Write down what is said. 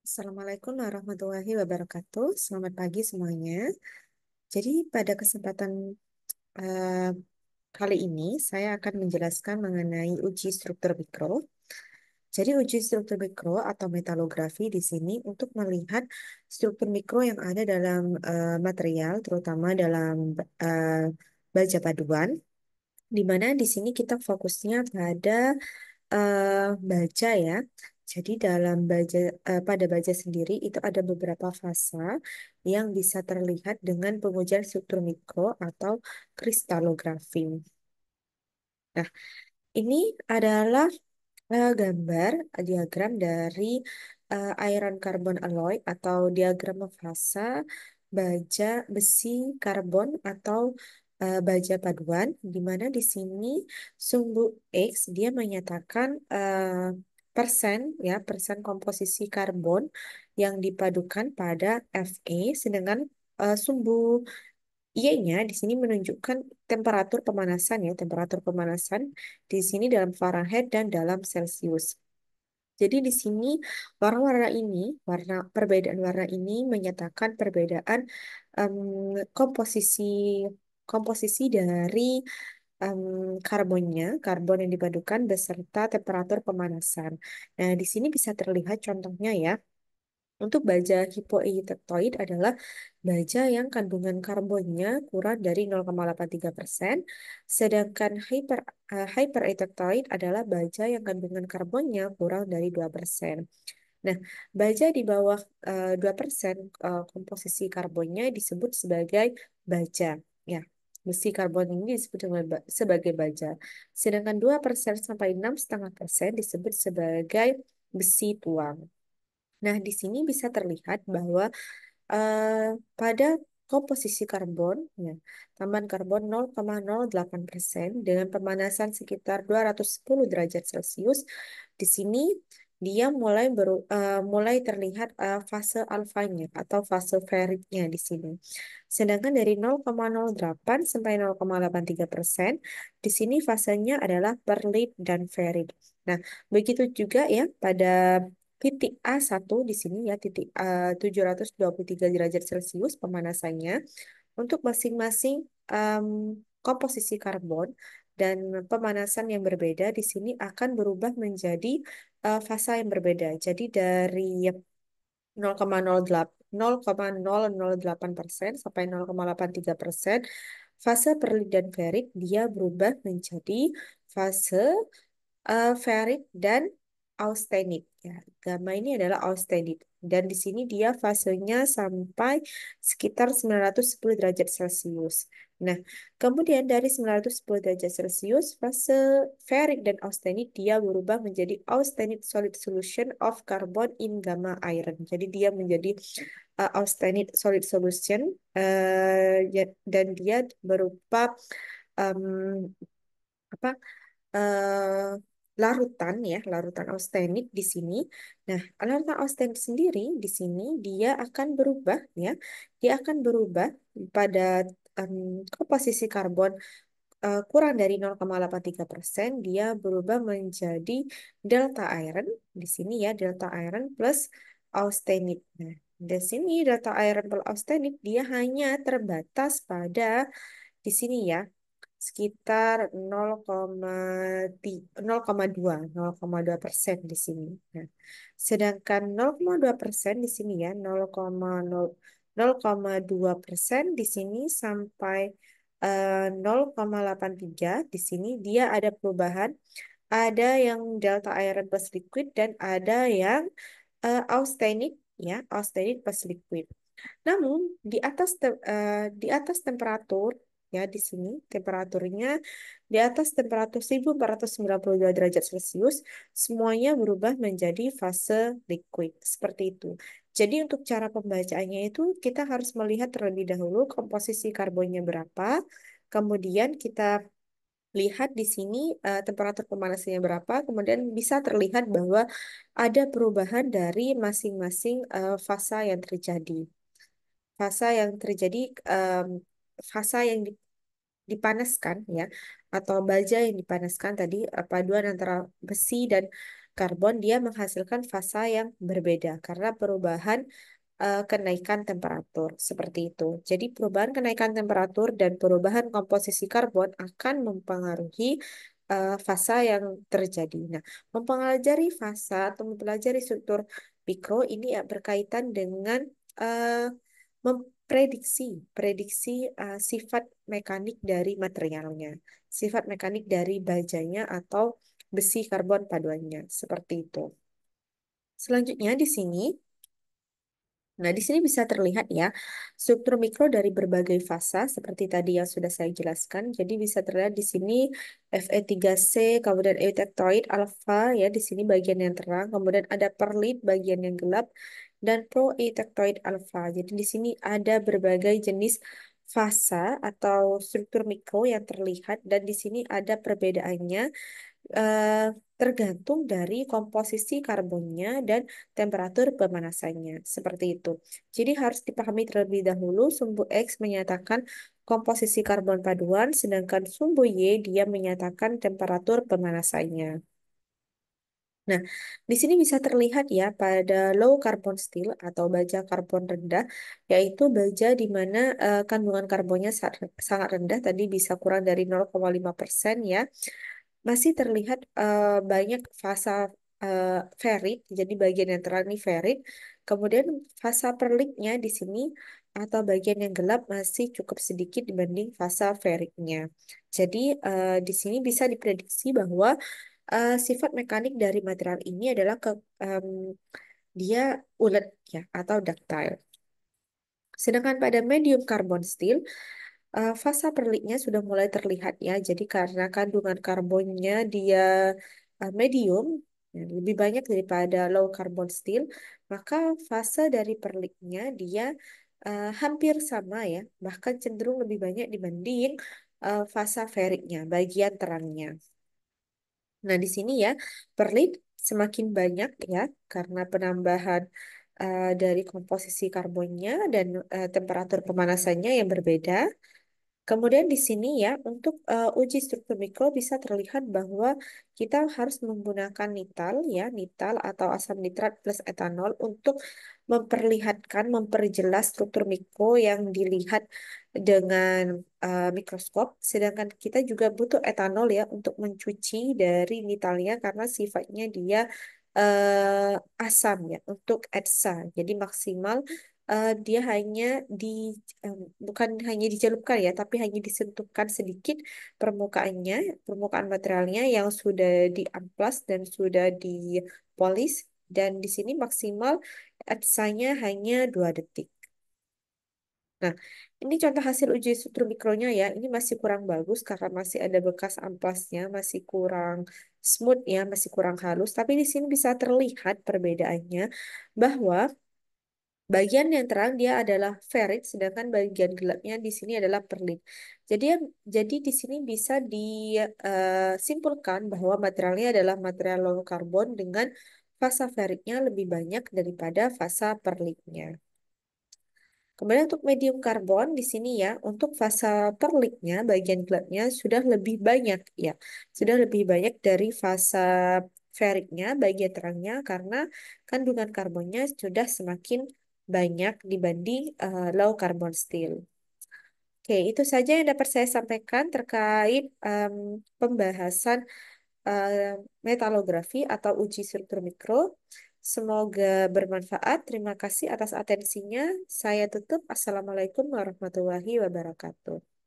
Assalamualaikum warahmatullahi wabarakatuh. Selamat pagi semuanya. Jadi pada kesempatan eh, kali ini saya akan menjelaskan mengenai uji struktur mikro. Jadi uji struktur mikro atau metalografi di sini untuk melihat struktur mikro yang ada dalam material, terutama dalam eh, baja paduan, di mana di sini kita fokusnya pada baja ya. Jadi dalam pada baja sendiri itu ada beberapa fasa yang bisa terlihat dengan pengujian struktur mikro atau kristalografi. Nah, ini adalah gambar diagram dari iron carbon alloy atau diagram fasa baja besi karbon atau baja paduan, di mana di sini sumbu X dia menyatakan persen ya persen komposisi karbon yang dipadukan pada Fe, sedangkan sumbu Y-nya di sini menunjukkan temperatur pemanasan ya, temperatur pemanasan di sini dalam Fahrenheit dan dalam Celcius. Jadi di sini warna-warna ini, perbedaan warna ini menyatakan perbedaan em, komposisi komposisi dari em, karbon yang dipadukan beserta temperatur pemanasan. Nah, di sini bisa terlihat contohnya ya. Untuk baja hipoetektoid adalah baja yang kandungan karbonnya kurang dari 0,83%, sedangkan hyperetektoid adalah baja yang kandungan karbonnya kurang dari 2%. Nah, baja di bawah 2% komposisi karbonnya disebut sebagai baja. Ya, besi karbon ini disebut sebagai baja. Sedangkan 2% sampai 6,5% disebut sebagai besi tuang. Nah, di sini bisa terlihat bahwa eh, pada komposisi karbon, ya, tambahan karbon 0,08% dengan pemanasan sekitar 210 derajat Celcius, di sini dia mulai terlihat fase alfanya atau fase feritnya di sini. Sedangkan dari 0,08 sampai 0,83%, di sini fasenya adalah perlit dan ferit. Nah, begitu juga ya pada titik A1 di sini ya, titik 723 derajat Celcius pemanasannya untuk masing-masing em, komposisi karbon dan pemanasan yang berbeda di sini akan berubah menjadi fasa yang berbeda. Jadi dari 0,08% sampai 0,83%, fase perlit dan ferit dia berubah menjadi fase ferrit dan austenit. Ya, gamma ini adalah austenit. Dan di sini dia fasenya sampai sekitar 910 derajat Celcius. Nah, kemudian dari 910 derajat Celcius, fase ferrit dan austenit dia berubah menjadi austenit solid solution of carbon in gamma iron. Jadi dia menjadi austenit solid solution dan dia berupa em, apa larutan ya, larutan austenit di sini. Nah, larutan austenit sendiri di sini dia akan berubah ya, dia akan berubah pada em, komposisi karbon kurang dari 0,83%, dia berubah menjadi delta iron di sini ya, delta iron plus austenit. Nah, di sini delta iron plus austenit dia hanya terbatas pada di sini ya sekitar 0,2% di sini. Nah, sedangkan 0,2% di sini ya 0,2% di sini sampai 0,83 di sini dia ada perubahan, ada yang delta iron plus liquid dan ada yang austenit ya, austenit plus liquid. Namun di atas temperatur ya di sini temperaturnya di atas temperatur 1492 derajat Celcius semuanya berubah menjadi fase liquid seperti itu. Jadi untuk cara pembacaannya itu kita harus melihat terlebih dahulu komposisi karbonnya berapa, kemudian kita lihat di sini temperatur pemanasannya berapa, kemudian bisa terlihat bahwa ada perubahan dari masing-masing fasa yang terjadi. Fasa yang terjadi em, fasa yang dipanaskan ya atau baja yang dipanaskan tadi paduan antara besi dan karbon, dia menghasilkan fasa yang berbeda karena perubahan kenaikan temperatur seperti itu. Jadi perubahan kenaikan temperatur dan perubahan komposisi karbon akan mempengaruhi fasa yang terjadi. Nah, mempelajari fasa atau mempelajari struktur mikro ini ya berkaitan dengan uh, memprediksi prediksi sifat mekanik dari materialnya, sifat mekanik dari bajanya atau besi karbon paduannya, seperti itu. Selanjutnya di sini, nah, di sini bisa terlihat ya struktur mikro dari berbagai fasa seperti tadi yang sudah saya jelaskan. Jadi bisa terlihat di sini Fe3C, kemudian eutectoid alpha ya di sini bagian yang terang, kemudian ada perlit bagian yang gelap dan proeutectoid alpha. Jadi di sini ada berbagai jenis fasa atau struktur mikro yang terlihat dan di sini ada perbedaannya eh, tergantung dari komposisi karbonnya dan temperatur pemanasannya. Seperti itu. Jadi harus dipahami terlebih dahulu, sumbu X menyatakan komposisi karbon paduan, sedangkan sumbu Y dia menyatakan temperatur pemanasannya. Nah, di sini bisa terlihat ya pada low carbon steel atau baja karbon rendah, yaitu baja di mana kandungan karbonnya sangat rendah, tadi bisa kurang dari 0,5% ya. Masih terlihat banyak fasa ferit, jadi bagian yang terang ini ferit. Kemudian fasa perliknya di sini atau bagian yang gelap masih cukup sedikit dibanding fasa ferritnya. Jadi di sini bisa diprediksi bahwa sifat mekanik dari material ini adalah em, dia ulet ya atau ductile. Sedangkan pada medium carbon steel, fasa perliknya sudah mulai terlihat ya. Jadi karena kandungan karbonnya dia medium, ya, lebih banyak daripada low carbon steel, maka fase dari perliknya dia hampir sama ya, bahkan cenderung lebih banyak dibanding fasa ferriknya, bagian terangnya. Nah, di sini ya, perlit semakin banyak ya, karena penambahan dari komposisi karbonnya dan temperatur pemanasannya yang berbeda. Kemudian di sini ya, untuk uji struktur mikro bisa terlihat bahwa kita harus menggunakan nital ya, nital atau asam nitrat plus etanol untuk memperlihatkan, memperjelas struktur mikro yang dilihat dengan mikroskop. Sedangkan kita juga butuh etanol ya untuk mencuci dari nitalnya karena sifatnya dia asam ya untuk ETSA. Jadi maksimal dia hanya di em, bukan hanya dicelupkan ya, tapi hanya disentuhkan sedikit permukaannya, permukaan materialnya yang sudah diamplas dan sudah dipolis. Dan di sini maksimal ETSA-nya hanya 2 detik. Nah, ini contoh hasil uji struktur mikronya ya. Ini masih kurang bagus karena masih ada bekas amplasnya, masih kurang smooth ya, masih kurang halus. Tapi di sini bisa terlihat perbedaannya bahwa bagian yang terang dia adalah ferrit, sedangkan bagian gelapnya di sini adalah perlit. Jadi di sini bisa disimpulkan bahwa materialnya adalah material low karbon dengan fasa ferritnya lebih banyak daripada fasa perlitnya. Kemudian untuk medium karbon di sini ya, untuk fasa perliknya, bagian gelapnya sudah lebih banyak ya, sudah lebih banyak dari fasa ferritnya, bagian terangnya karena kandungan karbonnya sudah semakin banyak dibanding low carbon steel. Oke, itu saja yang dapat saya sampaikan terkait pembahasan metalografi atau uji struktur mikro. Semoga bermanfaat. Terima kasih atas atensinya. Saya tutup. Assalamualaikum warahmatullahi wabarakatuh.